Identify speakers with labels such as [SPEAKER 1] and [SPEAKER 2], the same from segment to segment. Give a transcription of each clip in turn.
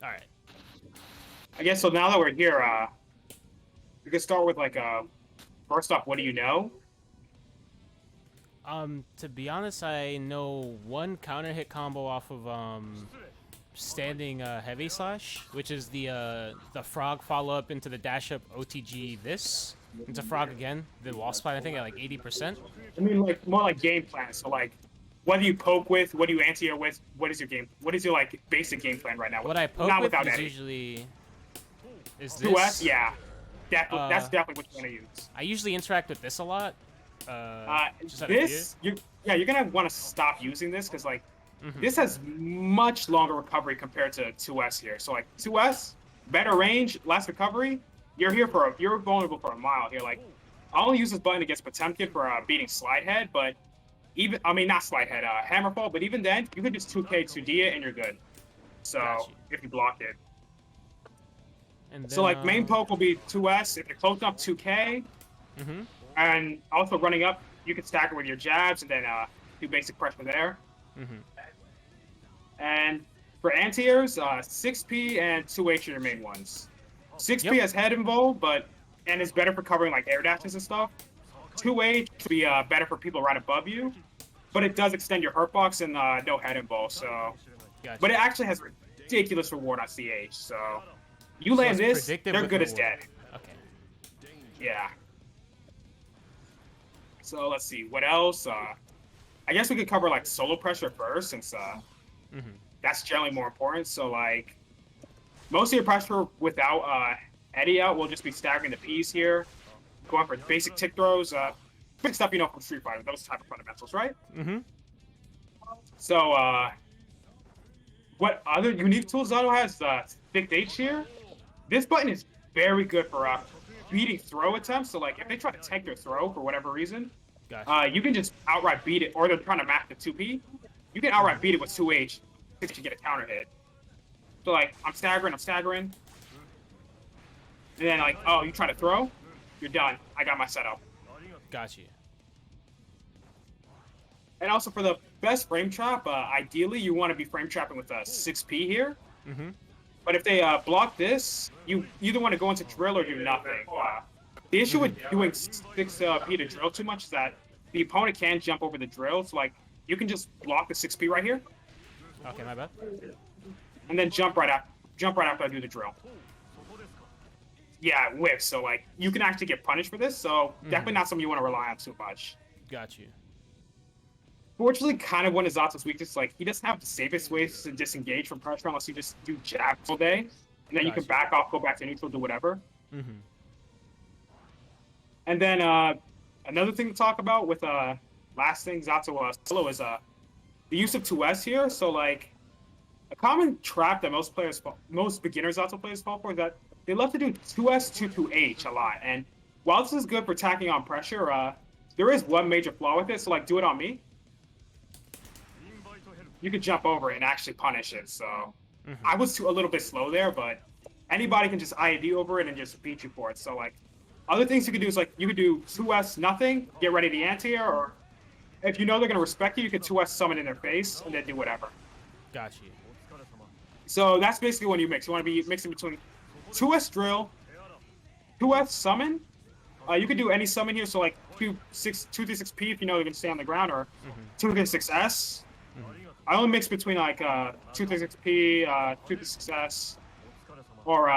[SPEAKER 1] Alright.
[SPEAKER 2] I guess so. Now that we're here, we could start with like first off, what do you know?
[SPEAKER 1] To be honest, I know one counter hit combo off of standing heavy slash, which is the frog follow up into the dash up OTG this into frog again, the wall splat I think at like 80%.
[SPEAKER 2] I mean, like more like game plan. So like, what do you poke with? What do you anti-air with? What is your game? What is your like basic game plan right now?
[SPEAKER 1] What I poke
[SPEAKER 2] not
[SPEAKER 1] with
[SPEAKER 2] without
[SPEAKER 1] is
[SPEAKER 2] Eddy.
[SPEAKER 1] Usually is
[SPEAKER 2] 2S,
[SPEAKER 1] this.
[SPEAKER 2] yeah, definitely. That's definitely what you want to use.
[SPEAKER 1] I usually interact with this a lot.
[SPEAKER 2] This, you're gonna want to stop using this because like this has much longer recovery compared to 2S here. So like 2S, better range, less recovery. You're vulnerable for a mile here. Like I only use this button against Potemkin for beating slide head, but not slide head, hammerfall. But even then, you can just 2K 2D it and you're good. So if you block it.
[SPEAKER 1] And then,
[SPEAKER 2] so like main poke will be 2S. If you're close up 2K. And also running up, you can stagger with your jabs and then do basic pressure there. And for anti-airs, 6P and 2H are your main ones. 6P has head involved, and is better for covering like air dashes and stuff. 2H would be better for people right above you, but it does extend your hurt box and no head involved. So, but it actually has ridiculous reward on CH. So, you land this, they're good as dead.
[SPEAKER 1] Okay.
[SPEAKER 2] Yeah. So let's see what else. I guess we could cover like solo pressure first, since that's generally more important. So like most of your pressure without Eddy out will just be staggering the P's here, going for basic tick throws, big stuff you know from Street Fighter, those type of fundamentals, right? So what other unique tools Zato has? Thick H here. This button is very good for beating throw attempts. So like if they try to tank their throw for whatever reason, you can just outright beat it, or they're trying to map the 2P. You can outright beat it with 2H to get a counter hit. So like I'm staggering, and then like, oh, you try to throw, you're done. I got my setup.
[SPEAKER 1] Got you.
[SPEAKER 2] And also for the best frame trap, ideally you want to be frame trapping with a 6P here. But if they block this, you either want to go into drill or do nothing. The issue with doing 6P to drill too much is that the opponent can jump over the drill. So like you can just block the 6P right here.
[SPEAKER 1] Okay, my bad.
[SPEAKER 2] And then jump right after I do the drill. Yeah, whiff. So like you can actually get punished for this. So definitely not something you want to rely on too much.
[SPEAKER 1] Got you.
[SPEAKER 2] Fortunately, kind of one of Zato's weaknesses, like he doesn't have the safest ways to disengage from pressure unless you just do jabs all day, and then you can back off, go back to neutral, do whatever. And then another thing to talk about with last thing Zato solo is the use of 2S here. So like a common trap that most beginner Zato players fall for is that they love to do 2S 2-2H a lot. And while this is good for tacking on pressure, there is one major flaw with it. So like do it on me. You could jump over it and actually punish it. So I was a little bit slow there, but anybody can just IAD over it and just beat you for it. So like other things you could do is like you could do 2S nothing, get ready to anti-air, or if you know they're gonna respect you, you could 2S summon in their face and then do whatever.
[SPEAKER 1] Got you.
[SPEAKER 2] So that's basically when you mix. You want to be mixing between 2S drill, 2S summon. You could do any summon here, so like 2-6P if you know they're gonna stay on the ground, or 2-6S. I only mix between like 2-6P, 2-6S, or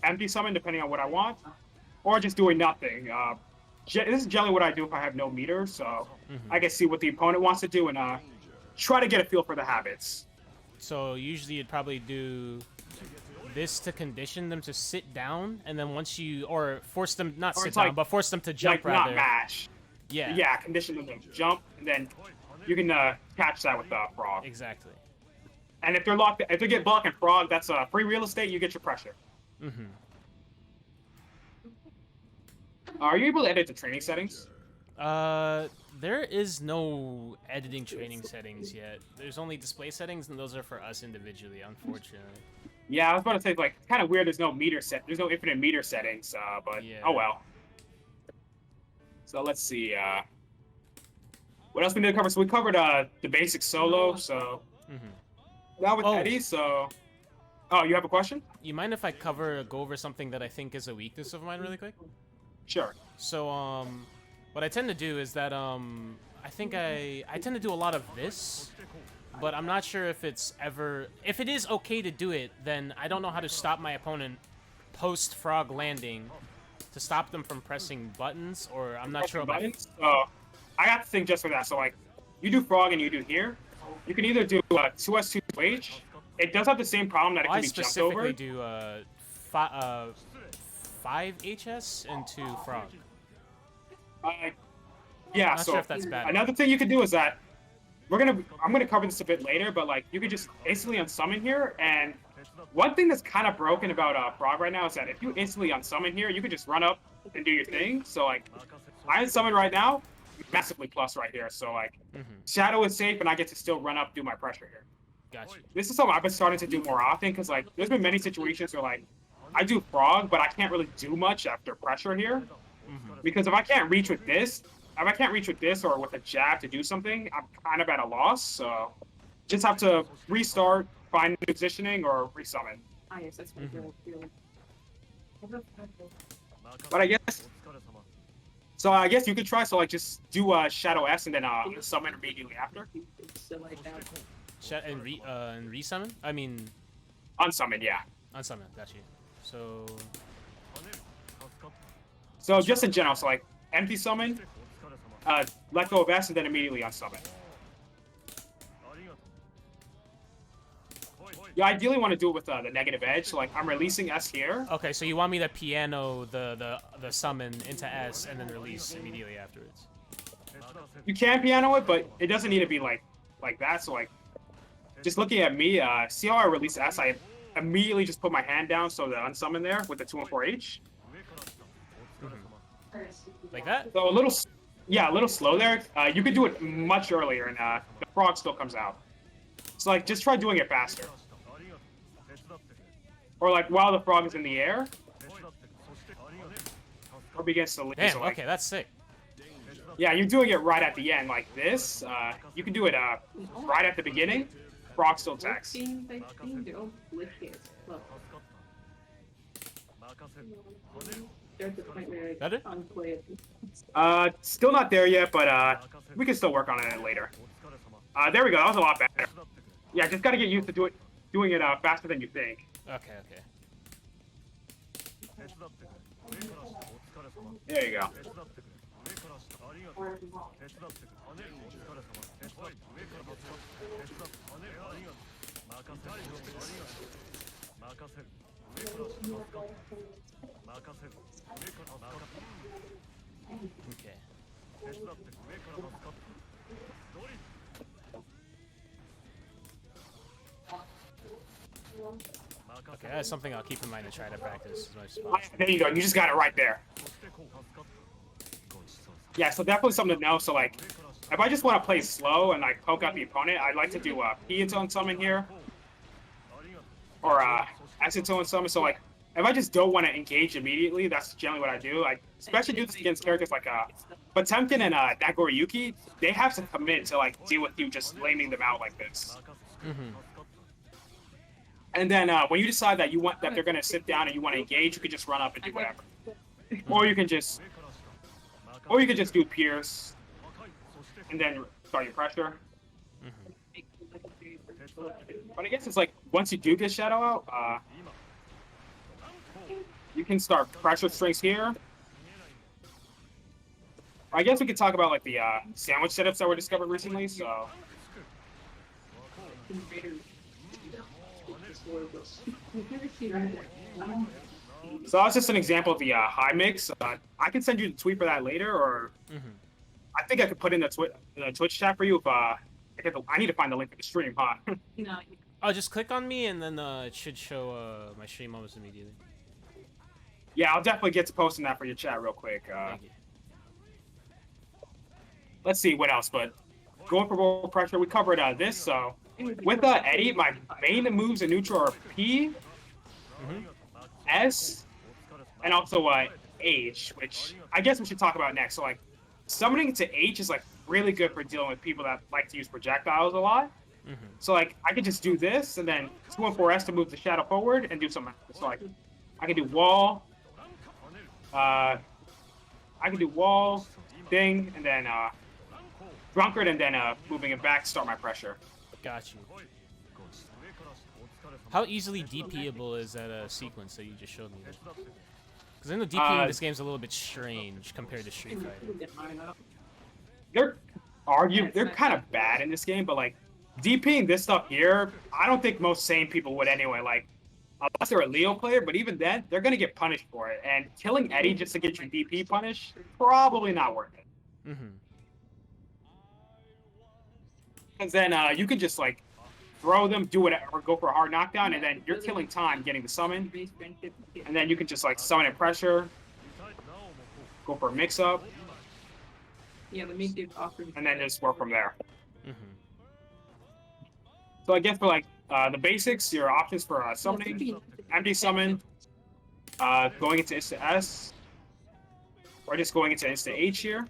[SPEAKER 2] empty summon depending on what I want, or just doing nothing. This is generally what I do if I have no meter, so I can see what the opponent wants to do and try to get a feel for the habits.
[SPEAKER 1] So usually you'd probably do this to condition them to sit down, and then once you, or force them, not sit down, but force them to jump rather.
[SPEAKER 2] Not mash.
[SPEAKER 1] Yeah.
[SPEAKER 2] Yeah, condition them to jump, and then you can catch that with frog.
[SPEAKER 1] Exactly.
[SPEAKER 2] And if they get blocked and frog, that's free real estate. You get your pressure.
[SPEAKER 1] Mm-hmm.
[SPEAKER 2] Are you able to edit the training settings?
[SPEAKER 1] There is no editing training settings yet. There's only display settings, and those are for us individually, unfortunately.
[SPEAKER 2] Yeah, I was about to say, like, kind of weird. There's no meter set. There's no infinite meter settings. But
[SPEAKER 1] Yeah.
[SPEAKER 2] oh well. So let's see. What else we need to cover? So we covered the basic solo. So now with Eddy. So, oh, you have a question?
[SPEAKER 1] You mind if I go over something that I think is a weakness of mine really quick?
[SPEAKER 2] Sure.
[SPEAKER 1] So what I tend to do is that I think I tend to do a lot of this, but I'm not sure if if it is okay to do it, then I don't know how to stop my opponent post frog landing to stop them from pressing buttons, or I'm not sure about
[SPEAKER 2] buttons. I got to think just for that. So like, you do frog and you do here. You can either do 2S2 H. It does have the same problem that it can be jumped over.
[SPEAKER 1] I specifically do 5 HS and 2 frog.
[SPEAKER 2] Yeah,
[SPEAKER 1] I'm not sure if that's bad.
[SPEAKER 2] Another thing you could do is that I'm gonna cover this a bit later, but like you could just instantly unsummon here. And one thing that's kind of broken about frog right now is that if you instantly unsummon here, you could just run up and do your thing. So like, I unsummon right now, massively plus right here. So like, Shadow is safe, and I get to still run up, do my pressure here.
[SPEAKER 1] Gotcha.
[SPEAKER 2] This is something I've been starting to do more often because like, there's been many situations where like, I do frog, but I can't really do much after pressure here. Because if I can't reach with this, or with a jab to do something, I'm kind of at a loss. So just have to restart, find new positioning, or resummon.
[SPEAKER 3] Yes, that's my feeling.
[SPEAKER 2] But I guess, so I guess you could try. So like, just do Shadow S and then summon immediately after.
[SPEAKER 1] And resummon? I mean,
[SPEAKER 2] unsummon, yeah.
[SPEAKER 1] Unsummon, got you.
[SPEAKER 2] So just in general, so like empty summon, let go of S, and then immediately unsummon. You ideally want to do it with the negative edge. So like I'm releasing S here.
[SPEAKER 1] Okay, so you want me to piano the summon into S and then release immediately afterwards.
[SPEAKER 2] You can piano it, but it doesn't need to be like that. So like, just looking at me, see how I release S? I immediately just put my hand down, so the unsummon there with the 2 and 4H.
[SPEAKER 1] Like that?
[SPEAKER 2] So a little slow there. You could do it much earlier, and the frog still comes out. So like, just try doing it faster. Or like while the frog is in the air, or begins to leave.
[SPEAKER 1] Damn.
[SPEAKER 2] So, like,
[SPEAKER 1] Okay, that's sick.
[SPEAKER 2] Yeah, you're doing it right at the end, like this. You can do it right at the beginning. Frog still attacks.
[SPEAKER 1] Better?
[SPEAKER 2] Still not there yet, but we can still work on it later. There we go. That was a lot better. Yeah, just gotta get used to doing it faster than you think.
[SPEAKER 1] Okay.
[SPEAKER 2] There you go.
[SPEAKER 1] Okay. Okay, that's something I'll keep in mind to try to practice as much as possible.
[SPEAKER 2] There you go. You just got it right there. Yeah, so definitely something to know. So like, if I just want to play slow and like poke out the opponent, I like to do P into unsummon here, or S into unsummon. So like, if I just don't want to engage immediately, that's generally what I do. I especially do this against characters like Potemkin and Nagoriyuki. They have to commit to like deal with you just flaming them out like this. And then when you decide that they're gonna sit down and you want to engage, you can just run up and do whatever. Or you can just do Pierce and then start your pressure. But I guess it's like once you do get Shadow out, you can start pressure strings here. I guess we could talk about like the sandwich setups that were discovered recently. So that's just an example of the high mix. I can send you the tweet for that later, or I think I could put in the Twitch chat for you if I need to find the link for the stream, huh?
[SPEAKER 1] Oh, just click on me and then it should show my stream almost immediately.
[SPEAKER 2] Yeah, I'll definitely get to posting that for your chat real quick.
[SPEAKER 1] Thank you.
[SPEAKER 2] let's see what else, but going for more pressure, we covered this, so with Eddy, my main moves in neutral are P, S, and also H, which I guess we should talk about next. So like, summoning to H is like really good for dealing with people that like to use projectiles a lot. So like, I could just do this, and then 2 and 4S to move the shadow forward and do something. So like, I can do wall, thing, and then drunkard, and then moving it back, start my pressure.
[SPEAKER 1] Got you. How easily DPable is that sequence that you just showed me? Because I know DPing in this game's a little bit strange compared to Street Fighter.
[SPEAKER 2] They're kind of bad in this game, but like DPing this stuff here, I don't think most sane people would anyway. Like, unless they're a Leo player, but even then, they're gonna get punished for it. And killing Eddy just to get your DP punished, probably not worth it. Because then you can just like throw them, do it, or go for a hard knockdown, and then you're killing time getting the summon. And then you can just like summon and pressure, go for a mix-up.
[SPEAKER 3] Yeah, the meat dude offered.
[SPEAKER 2] And then just work from there. So I guess for like the basics, your options for summoning, empty summon, going into Insta S, or just going into Insta H here.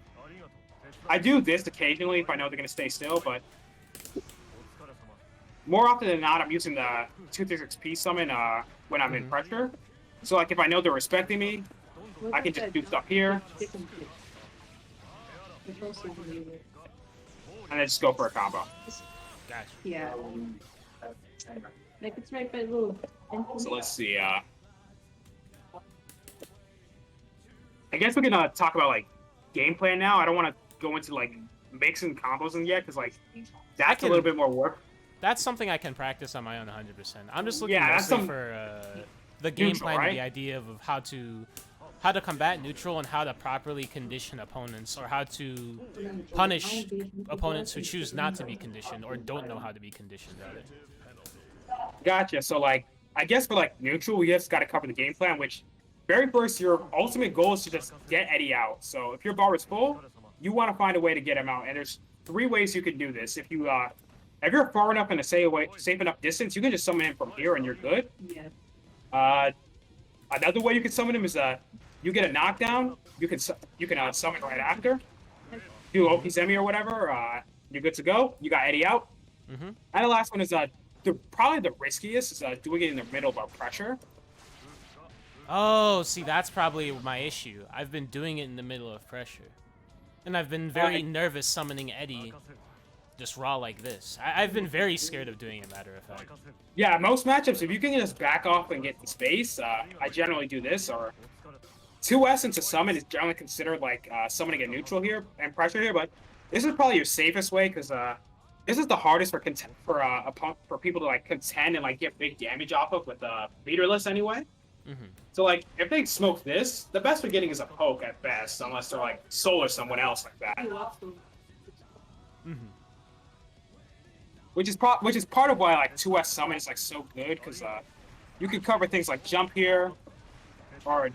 [SPEAKER 2] I do this occasionally if I know they're going to stay still, but more often than not, I'm using the 236P summon when I'm in pressure. So like if I know they're respecting me, I can just do stuff here, and then just go for a combo.
[SPEAKER 1] Gotcha.
[SPEAKER 3] Yeah. Like it's right by little.
[SPEAKER 2] So let's see. I guess we can talk about like game plan now. I don't want to go into like mixing combos in yet because like that's a little bit more work.
[SPEAKER 1] That's something I can practice on my own 100%. I'm just looking
[SPEAKER 2] Yeah,
[SPEAKER 1] mostly for the game
[SPEAKER 2] neutral,
[SPEAKER 1] plan,
[SPEAKER 2] right?
[SPEAKER 1] the idea of how to combat neutral and how to properly condition opponents, or how to punish opponents who choose not to be conditioned or don't know how to be conditioned, rather.
[SPEAKER 2] Gotcha. So like, I guess for like neutral, we just got to cover the game plan. Which very first, your ultimate goal is to just get Eddy out. So if your bar is full, you want to find a way to get him out. And there's 3 ways you can do this. If you're far enough in a safe enough distance, you can just summon him from here and you're good.
[SPEAKER 3] Yeah.
[SPEAKER 2] Another way you can summon him is you get a knockdown. You can summon right after. Do Okizemi or whatever. You're good to go. You got Eddy out. And the last one is probably the riskiest is doing it in the middle of our pressure.
[SPEAKER 1] Oh, see, that's probably my issue. I've been doing it in the middle of pressure, and I've been very nervous summoning Eddy just raw like this. I've been very scared of doing it, matter of fact.
[SPEAKER 2] Yeah, most matchups, if you can just back off and get the space, I generally do this, or 2S into summon is generally considered like summoning a neutral here and pressure here, but this is probably your safest way because this is the hardest for people to like contend and like get big damage off of with leaderless anyway. So like if they smoke this, the best we're getting is a poke at best, unless they're like Soul or someone else like that. Which is part of why like 2S summon is like so good, because you can cover things like jump here or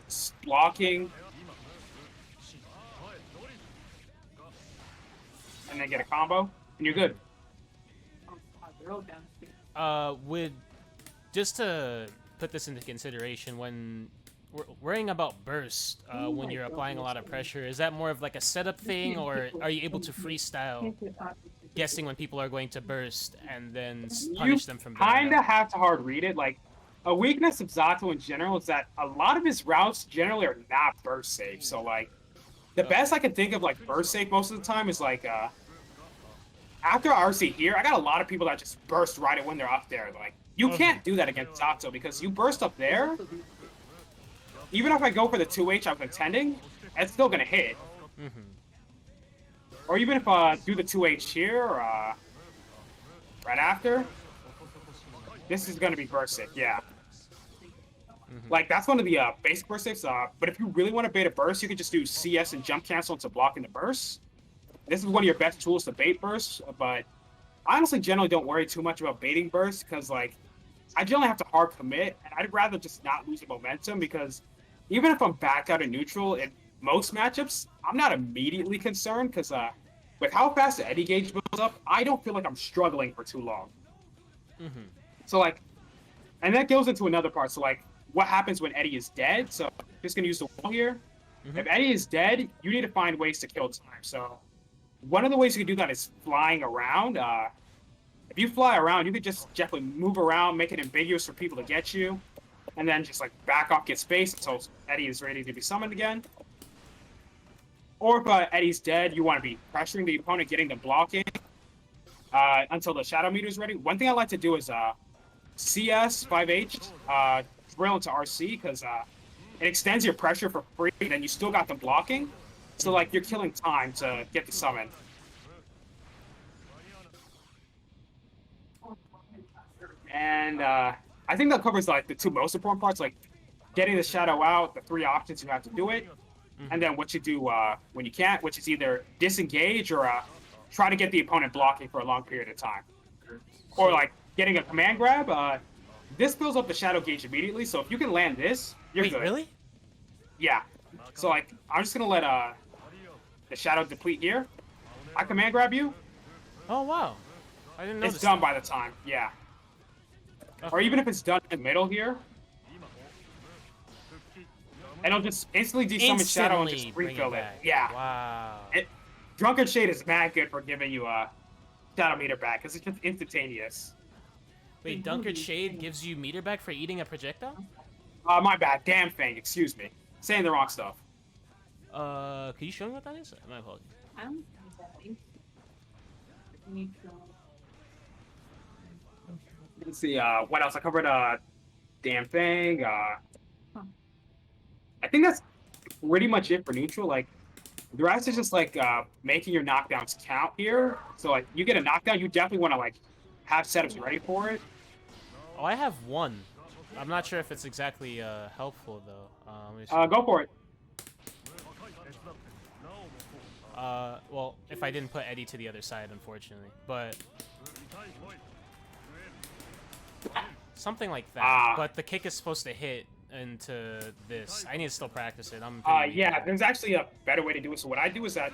[SPEAKER 2] blocking, and then get a combo, and you're good.
[SPEAKER 1] Just to put this into consideration, when worrying about burst, when you're applying a lot of pressure, is that more of like a setup thing, or are you able to freestyle guessing when people are going to burst and then punish them from there?
[SPEAKER 2] You kind of have to hard read it. Like, a weakness of Zato in general is that a lot of his routes generally are not burst safe. So like, the best I can think of like burst safe most of the time is like after RC here, I got a lot of people that just burst right when they're up there. Like, you can't do that against Zato because you burst up there. Even if I go for the 2H I'm contending, it's still gonna hit. Or even if I do the 2H here, right after, this is gonna be burst safe, yeah. Like, that's one of the basic burst safes, but if you really want to bait a burst, you can just do CS and jump cancel into blocking the burst. This is one of your best tools to bait burst, but I honestly generally don't worry too much about baiting burst, because like, I generally have to hard commit, and I'd rather just not lose the momentum, because even if I'm back out in neutral in most matchups, I'm not immediately concerned, because with how fast the Eddy gauge builds up, I don't feel like I'm struggling for too long.
[SPEAKER 1] Mm-hmm.
[SPEAKER 2] So like, and that goes into another part. So like, what happens when Eddy is dead? So I'm just gonna use the wall here.
[SPEAKER 1] Mm-hmm.
[SPEAKER 2] If Eddy is dead, you need to find ways to kill time. So one of the ways you can do that is flying around. If you fly around, you could just gently move around, make it ambiguous for people to get you, and then just like back off, get space until Eddy is ready to be summoned again. Or if Eddy's dead, you want to be pressuring the opponent, getting them blocking until the shadow meter is ready. One thing I like to do is CS 5H drill into RC because it extends your pressure for free, and then you still got them blocking. So like you're killing time to get the summon. And I think that covers like the two most important parts, like getting the shadow out, the 3 options you have to do it, and then what you do when you can't, which is either disengage or try to get the opponent blocking for a long period of time. Or like getting a command grab. This fills up the shadow gauge immediately, so if you can land this, you're
[SPEAKER 1] Wait,
[SPEAKER 2] good.
[SPEAKER 1] really?
[SPEAKER 2] Yeah. So like, I'm just gonna let the shadow deplete here. I command grab you.
[SPEAKER 1] Oh wow, I didn't know.
[SPEAKER 2] It's done by the time. Yeah.
[SPEAKER 1] Okay.
[SPEAKER 2] Or even if it's done in the middle here, and it'll just instantly desummon shadow and just
[SPEAKER 1] bring
[SPEAKER 2] refill it.
[SPEAKER 1] back.
[SPEAKER 2] Yeah.
[SPEAKER 1] Wow.
[SPEAKER 2] Drunken Shade is mad good for giving you a shadow meter back because it's just instantaneous.
[SPEAKER 1] Wait, Dunkard Shade gives you meter back for eating a projectile?
[SPEAKER 2] My bad. Damn thing. Excuse me. Saying the wrong stuff.
[SPEAKER 1] Can you show me what that is? My apologies.
[SPEAKER 3] I don't think. Neutral.
[SPEAKER 2] Let's see. What else? I covered damn thing. I think that's pretty much it for neutral. Like the rest is just like making your knockdowns count here. So like you get a knockdown, you definitely want to like have setups ready for it.
[SPEAKER 1] Oh, I have one. I'm not sure if it's exactly helpful though. Let me see.
[SPEAKER 2] Go for it.
[SPEAKER 1] Well, if I didn't put Eddy to the other side, unfortunately, but something like that. But the kick is supposed to hit into this. I need to still practice it. I'm pretty weak
[SPEAKER 2] Yeah,
[SPEAKER 1] at it.
[SPEAKER 2] there's actually a better way to do it. So what I do is that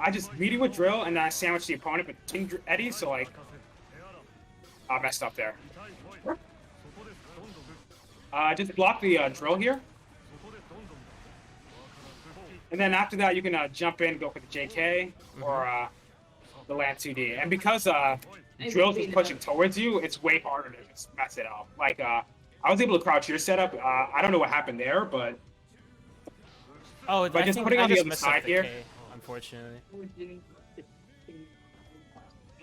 [SPEAKER 2] I just meet it with drill and then I sandwich the opponent between Eddy. So like, I messed up there. Just block the drill here. And then after that, you can jump in, go for the JK or the land 2D. And because drill's is pushing towards you, it's way harder to just mess it up. Like, I was able to crouch your setup. I don't know what happened there, but
[SPEAKER 1] Oh,
[SPEAKER 2] by
[SPEAKER 1] I
[SPEAKER 2] just
[SPEAKER 1] think
[SPEAKER 2] putting
[SPEAKER 1] I
[SPEAKER 2] on the
[SPEAKER 1] just
[SPEAKER 2] other
[SPEAKER 1] messed up
[SPEAKER 2] side
[SPEAKER 1] the
[SPEAKER 2] here.
[SPEAKER 1] K, unfortunately.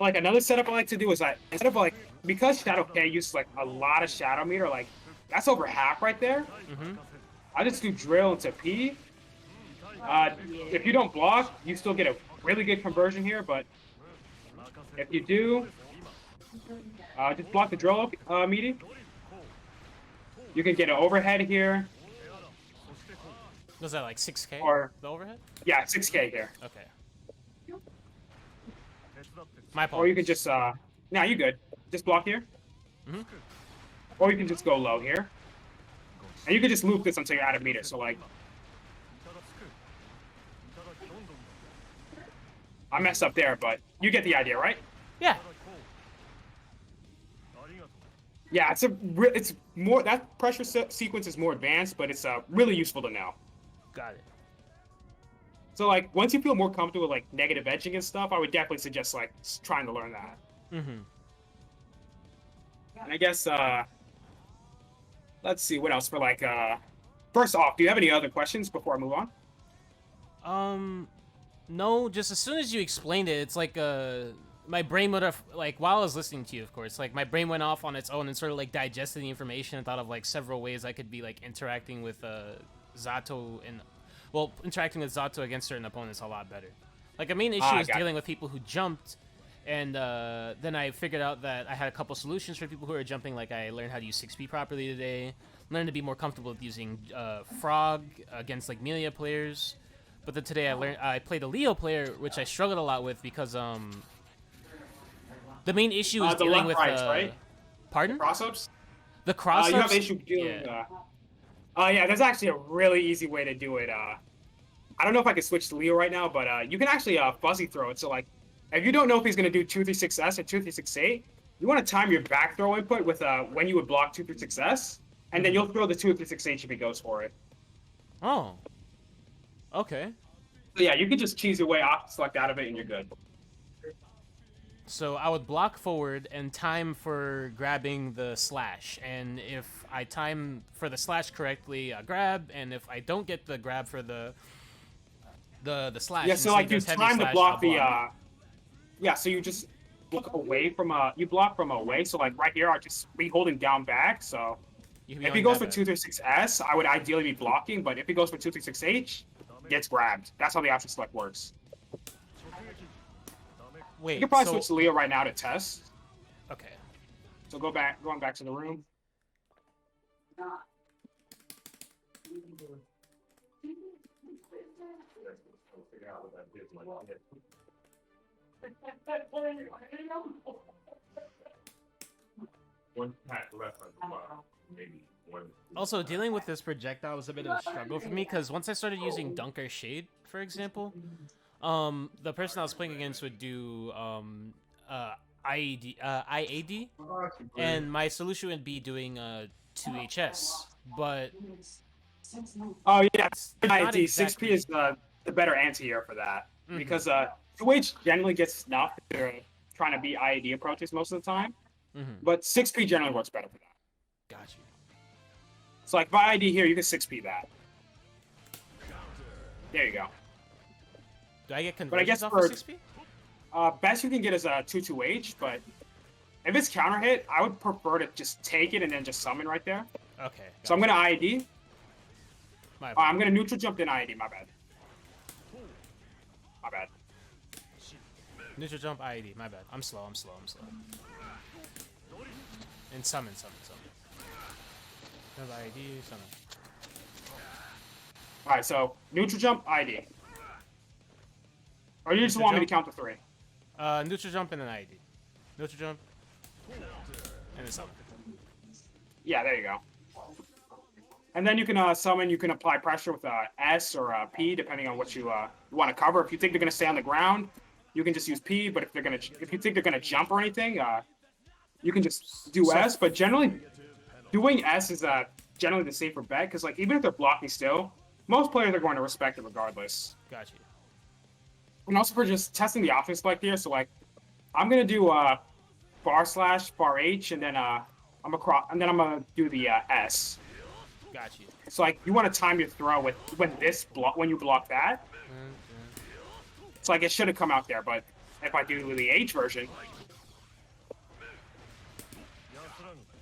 [SPEAKER 2] like another setup I like to do is that instead of like, because Shadow K uses like a lot of shadow meter, like that's over half right there. I just do drill into P. If you don't block, you still get a really good conversion here, but if you do, just block the drill meaty. You can get an overhead here.
[SPEAKER 1] Was that like 6K?
[SPEAKER 2] Or
[SPEAKER 1] the overhead?
[SPEAKER 2] yeah, 6K here.
[SPEAKER 1] Okay. My
[SPEAKER 2] Or you
[SPEAKER 1] apologies.
[SPEAKER 2] can just nah, you good. Just block here. Or you can just go low here. And you can just loop this until you're out of meter. So like, I messed up there, but you get the idea, right?
[SPEAKER 1] Yeah.
[SPEAKER 2] Yeah, it's more, that pressure sequence is more advanced, but it's really useful to know.
[SPEAKER 1] Got it.
[SPEAKER 2] So like, once you feel more comfortable with like negative edging and stuff, I would definitely suggest like trying to learn that. And I guess let's see what else for like first off, do you have any other questions before I move on?
[SPEAKER 1] No, just as soon as you explained it, it's like my brain would have, like, while I was listening to you, of course, like my brain went off on its own and sort of like digested the information and thought of like several ways I could be like interacting with Zato and, well, interacting with Zato against certain opponents a lot better. Like a main issue is dealing with people who jumped, and then I figured out that I had a couple solutions for people who are jumping. Like I learned how to use 6P properly today, learned to be more comfortable with using Frog against like Melia players. But then today I played a Leo player, which I struggled a lot with because the main issue is dealing with
[SPEAKER 2] right?
[SPEAKER 1] Pardon?
[SPEAKER 2] Cross-ups?
[SPEAKER 1] The cross-ups.
[SPEAKER 2] You have issue dealing. Yeah, there's actually a really easy way to do it. I don't know if I can switch to Leo right now, but you can actually fuzzy throw it. So like, if you don't know if he's gonna do 236S or 2368, you want to time your back throw input with when you would block 236S, and then you'll throw the 2368 if he goes for it.
[SPEAKER 1] Oh. Okay.
[SPEAKER 2] So yeah, you can just cheese your way off, select out of it, and you're good.
[SPEAKER 1] So I would block forward and time for grabbing the slash, and if I time for the slash correctly, I grab, and if I don't get the grab for the slash,
[SPEAKER 2] Yeah, so like you
[SPEAKER 1] heavy
[SPEAKER 2] time to
[SPEAKER 1] slash,
[SPEAKER 2] block
[SPEAKER 1] I'll
[SPEAKER 2] the yeah, so you just look away from you block from away. So like right here, I just be holding down back. So
[SPEAKER 1] You can be
[SPEAKER 2] if he
[SPEAKER 1] on
[SPEAKER 2] goes
[SPEAKER 1] that
[SPEAKER 2] for 236S, I would ideally be blocking, but if he goes for 236H, gets grabbed. That's how the option select works.
[SPEAKER 1] Wait,
[SPEAKER 2] You can probably
[SPEAKER 1] so,
[SPEAKER 2] switch to Leo right now to test.
[SPEAKER 1] okay.
[SPEAKER 2] So going back to the room.
[SPEAKER 4] One pack left on the bottom. Maybe one.
[SPEAKER 1] Also, dealing with this projectile was a bit of a struggle for me, because once I started using Dunker Shade, for example, the person I was playing against would do IAD, and my solution would be doing 2HS, but
[SPEAKER 2] Oh yeah,
[SPEAKER 1] not
[SPEAKER 2] 6P is the better anti here for that because 2H generally gets snuffed if they're trying to beat IAD approaches most of the time, but 6P generally works better for that.
[SPEAKER 1] Got you.
[SPEAKER 2] So like by IAD here, you can 6P that. There you go.
[SPEAKER 1] Do I get
[SPEAKER 2] But I guess
[SPEAKER 1] conversions off
[SPEAKER 2] for
[SPEAKER 1] of 6P?
[SPEAKER 2] best you can get is a 2-2H, but if it's counter hit, I would prefer to just take it and then just summon right there.
[SPEAKER 1] Okay.
[SPEAKER 2] So I'm gonna IAD.
[SPEAKER 1] My
[SPEAKER 2] I'm gonna neutral jump then IAD. My bad. My bad.
[SPEAKER 1] Neutral jump IAD. My bad. I'm slow. And summon. Jump IAD, summon.
[SPEAKER 2] All right, so neutral jump IAD. Or you just
[SPEAKER 1] Neutral
[SPEAKER 2] want me to
[SPEAKER 1] jump?
[SPEAKER 2] count to 3?
[SPEAKER 1] Neutral jump and then IAD. Neutral jump. And then summon.
[SPEAKER 2] Yeah, there you go. And then you can summon. You can apply pressure with S or P, depending on what you want to cover. If you think they're gonna stay on the ground, you can just use P. But if you think they're gonna jump or anything, you can just do S. But generally, doing S is generally the safer bet because like even if they're blocking still, most players are going to respect it regardless.
[SPEAKER 1] Got you.
[SPEAKER 2] And also for just testing the option select here, so like I'm gonna do bar slash bar H, and then I'm gonna do the S.
[SPEAKER 1] Got you.
[SPEAKER 2] So like you want to time your throw with when you block that. It's like it should have come out there, but if I do the H version,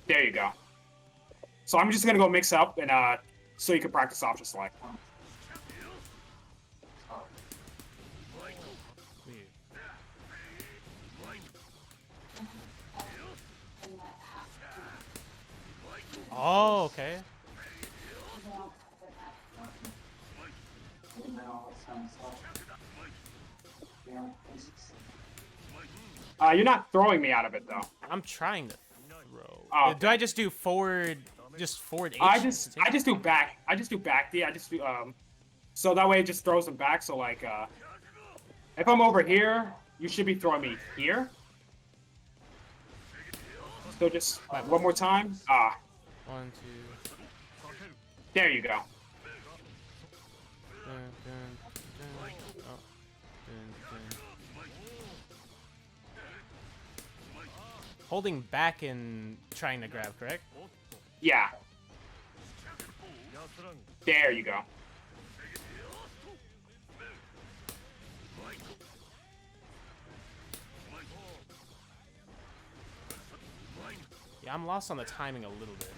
[SPEAKER 2] there you go. So I'm just gonna go mix up and so you can practice option select.
[SPEAKER 1] Weird. Oh, okay.
[SPEAKER 2] You're not throwing me out of it though.
[SPEAKER 1] I'm trying to throw.
[SPEAKER 2] Oh,
[SPEAKER 1] Do I just do forward? Just forward H?
[SPEAKER 2] I just do back. I just do back D. I just do so that way it just throws them back. So like if I'm over here, you should be throwing me here. So just one more time.
[SPEAKER 1] 1, 2.
[SPEAKER 2] There you go.
[SPEAKER 1] Dun, dun, dun. Oh. Dun, dun. Holding back and trying to grab, correct?
[SPEAKER 2] Yeah. There you go.
[SPEAKER 1] Yeah, I'm lost on the timing a little bit.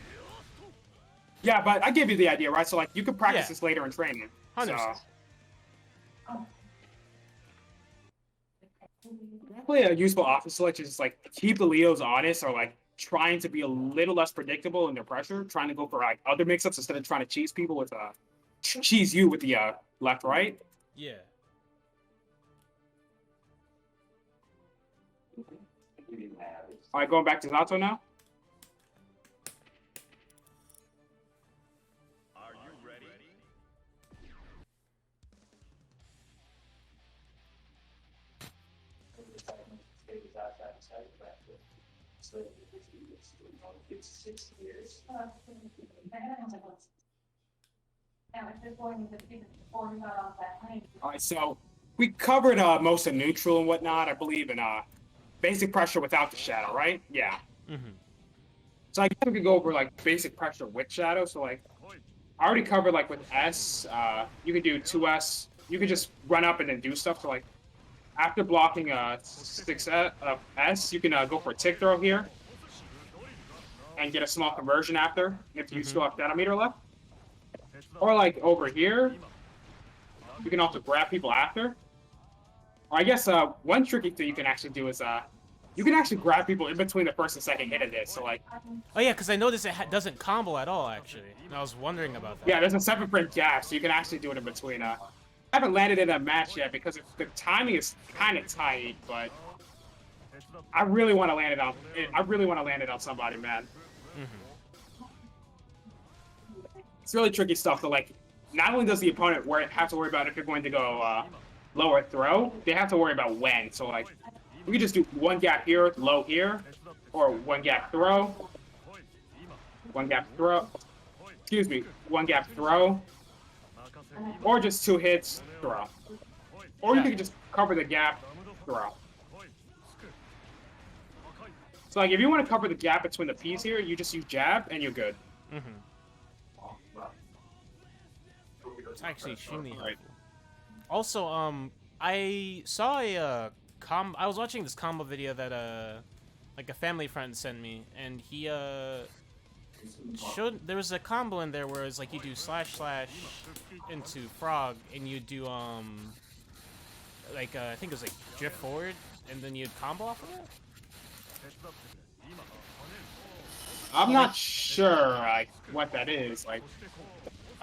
[SPEAKER 2] Yeah, but I gave you the idea, right? So like you could practice
[SPEAKER 1] Yeah.
[SPEAKER 2] this later in training.
[SPEAKER 1] 100%.
[SPEAKER 2] So, definitely a useful option selection is like keep the Leos honest or like trying to be a little less predictable in their pressure, trying to go for like other mix-ups instead of trying to cheese people with cheese you with the left right.
[SPEAKER 1] Yeah.
[SPEAKER 2] All right, going back to Zato now.
[SPEAKER 4] Are you ready?
[SPEAKER 3] Now, if they're going to be before we got off that plane.
[SPEAKER 2] All right, so we covered most of neutral and whatnot, I believe, in basic pressure without the shadow, right? Yeah.
[SPEAKER 1] Mm-hmm.
[SPEAKER 2] So I guess we could go over like basic pressure with shadow. So like, I already covered like with S. You could do 2S. You could just run up and then do stuff. So like, after blocking 6S, you can go for a tick throw here, and get a small conversion after if you still have detonator left. Or like over here, you can also grab people after. Or I guess one tricky thing you can actually do is you can actually grab people in between the first and second hit of this. So like,
[SPEAKER 1] Oh yeah, because I noticed it doesn't combo at all actually. And I was wondering about that.
[SPEAKER 2] yeah, there's a 7-frame gap, so you can actually do it in between. I haven't landed in that match yet because the timing is kind of tight, but I really want to land it on. I really want to land it on somebody, man.
[SPEAKER 1] Mm-hmm.
[SPEAKER 2] It's really tricky stuff. To like, not only does the opponent have to worry about if you're going to go lower throw, they have to worry about when. So like, we could just do one gap here, low here, or one gap throw, one gap throw. Excuse me, one gap throw, or just 2 hits throw, or you could just cover the gap throw. So like, if you want to cover the gap between the P's here, you just use jab and you're good.
[SPEAKER 1] Mm-hmm. It's actually extremely helpful.
[SPEAKER 2] Right.
[SPEAKER 1] Also, I saw a I was watching this combo video that like a family friend sent me, and he showed there was a combo in there where it's like you do / into frog, and you do like I think it was like drift forward, and then you'd combo off of it.
[SPEAKER 2] I'm not sure like what that is. Like,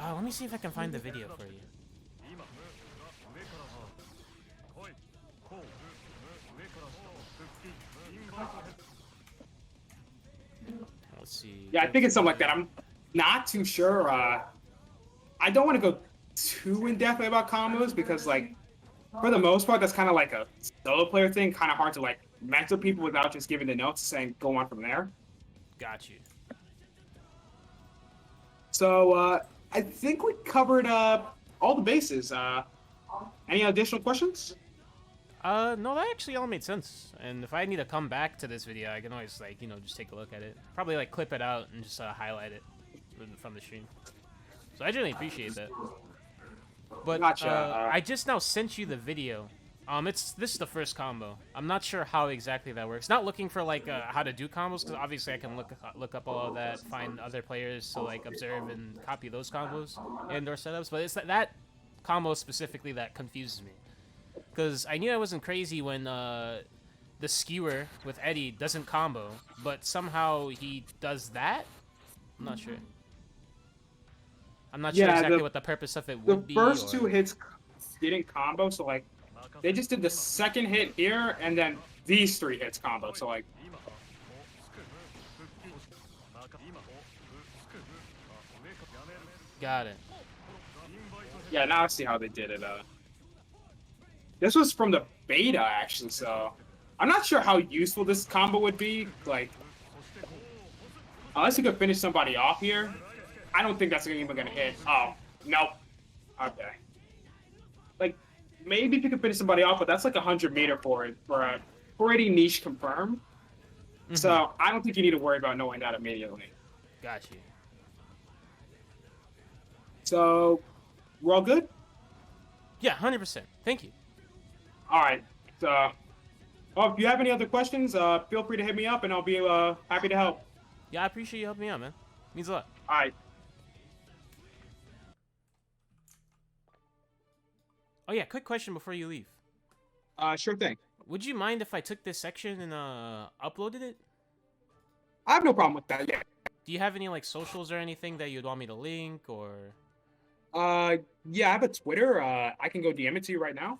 [SPEAKER 1] Let me see if I can find the video for you. Let's see.
[SPEAKER 2] yeah, I think it's something like that. I'm not too sure. I don't want to go too in depth about combos because like, for the most part, that's kind of like a solo player thing. Kind of hard to like mentor people without just giving the notes, saying go on from there.
[SPEAKER 1] Got you.
[SPEAKER 2] So I think we covered all the bases. Any additional questions?
[SPEAKER 1] No, that actually all made sense. And if I need to come back to this video, I can always, like, just take a look at it. Probably, like, clip it out and just highlight it from the stream. So I really appreciate that. But
[SPEAKER 2] Gotcha.
[SPEAKER 1] I just now sent you the video. This is the first combo. I'm not sure how exactly that works. Not looking for, like, how to do combos, because obviously I can look up all of that, find other players to, like, observe and copy those combos and or setups. But it's that combo specifically that confuses me. Because I knew I wasn't crazy when the skewer with Eddy doesn't combo, but somehow he does that? I'm not sure. I'm not sure exactly what the purpose of it would be.
[SPEAKER 2] The first 2 hits didn't combo, so like, they just did the second hit here, and then these 3 hits combo, so like...
[SPEAKER 1] Got it.
[SPEAKER 2] Yeah, now I see how they did it. This was from the beta, actually, so... I'm not sure how useful this combo would be, like... Unless you could finish somebody off here, I don't think that's even gonna hit. Oh, nope. Okay. Like, maybe if you could finish somebody off, but that's like 100 meter for it, for a pretty niche confirm. Mm-hmm. So I don't think you need to worry about knowing that immediately.
[SPEAKER 1] Got you.
[SPEAKER 2] So, we're all good?
[SPEAKER 1] Yeah, 100%. Thank you.
[SPEAKER 2] All right. So, if you have any other questions, feel free to hit me up, and I'll be happy to help.
[SPEAKER 1] Yeah, I appreciate you helping me out, man. Means a lot.
[SPEAKER 2] All right.
[SPEAKER 1] Oh yeah, quick question before you leave.
[SPEAKER 2] Sure thing.
[SPEAKER 1] Would you mind if I took this section and uploaded it?
[SPEAKER 2] I have no problem with that. Yeah.
[SPEAKER 1] Do you have any like socials or anything that you'd want me to link or?
[SPEAKER 2] Yeah, I have a Twitter. I can go DM it to you right now.